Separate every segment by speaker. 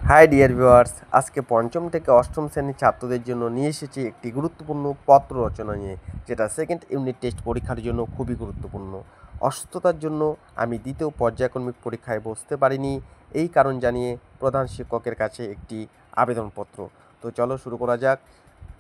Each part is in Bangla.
Speaker 1: হাই ডিয়ার ভিউয়ার্স, আজকে পঞ্চম থেকে অষ্টম শ্রেণীর ছাত্রদের জন্য নিয়ে এসেছি একটি গুরুত্বপূর্ণ পত্র রচনা নিয়ে, যেটা সেকেন্ড ইউনিট টেস্ট পরীক্ষার জন্য খুবই গুরুত্বপূর্ণ। অসুস্থতার জন্য আমি দ্বিতীয় পর্যায়ক্রমিক পরীক্ষায় বসতে পারিনি, এই কারণ জানিয়ে প্রধান শিক্ষকের কাছে একটি আবেদনপত্র। তো চলো শুরু করা যাক।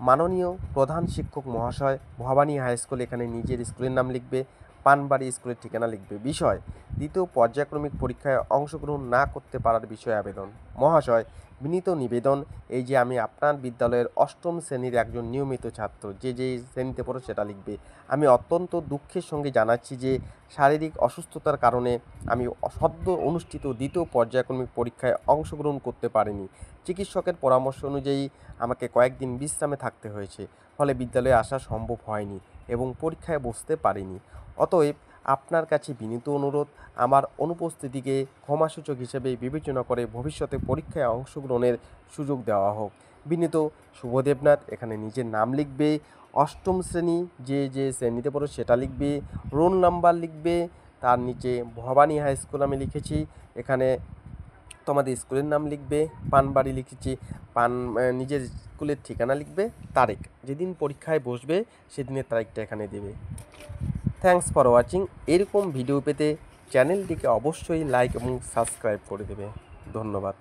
Speaker 1: মাননীয় প্রধান শিক্ষক মহাশয়, ভবানী হাই স্কুল, এখানে নিজের স্কুলের নাম লিখবে, পানবাড়ি স্কুলের ঠিকানা লিখবে। বিষয়: দ্বিতীয় পর্যায়ক্রমিক পরীক্ষায় অংশগ্রহণ না করতে পারার বিষয়ে আবেদন। মহাশয়, বিনীত নিবেদন, এই যে আমি আপনার বিদ্যালয়ের অষ্টম শ্রেণীর একজন নিয়মিত ছাত্র, যে শ্রেণীতে পড়ো সেটা লিখবে। আমি অত্যন্ত দুঃখের সঙ্গে জানাচ্ছি যে শারীরিক অসুস্থতার কারণে আমি সদ্য অনুষ্ঠিত দ্বিতীয় পর্যায়ক্রমিক পরীক্ষায় অংশগ্রহণ করতে পারিনি। চিকিৎসকের পরামর্শ অনুযায়ী আমাকে কয়েকদিন বিশ্রামে থাকতে হয়েছে, ফলে বিদ্যালয়ে আসা সম্ভব হয়নি এবং পরীক্ষায় বসতে পারিনি। অতএব আপনার কাছে বিনীত অনুরোধ, আমার অনুপস্থিতিকে ক্ষমাসূচক হিসেবে বিবেচনা করে ভবিষ্যতে পরীক্ষায় অংশগ্রহণের সুযোগ দেওয়া হোক। বিনীত শুভদেবনাথ, এখানে নিজের নাম লিখবে, অষ্টম শ্রেণী যে শ্রেণীতে পড়ো সেটা লিখবে, রোল নাম্বার লিখবে, তার নিচে ভবানী হাই স্কুল আমি লিখেছি, এখানে তোমাদের স্কুলের নাম লিখবে, পানবাড়ি লিখেছি, নিজের স্কুলের ঠিকানা লিখবে, তারিখ যেদিন পরীক্ষায় বসবে সেদিনের তারিখটা এখানে দেবে। Thanks for watching. এরকম ভিডিও পেতে চ্যানেলটিকে অবশ্যই লাইক এবং সাবস্ক্রাইব করে দেবে। ধন্যবাদ।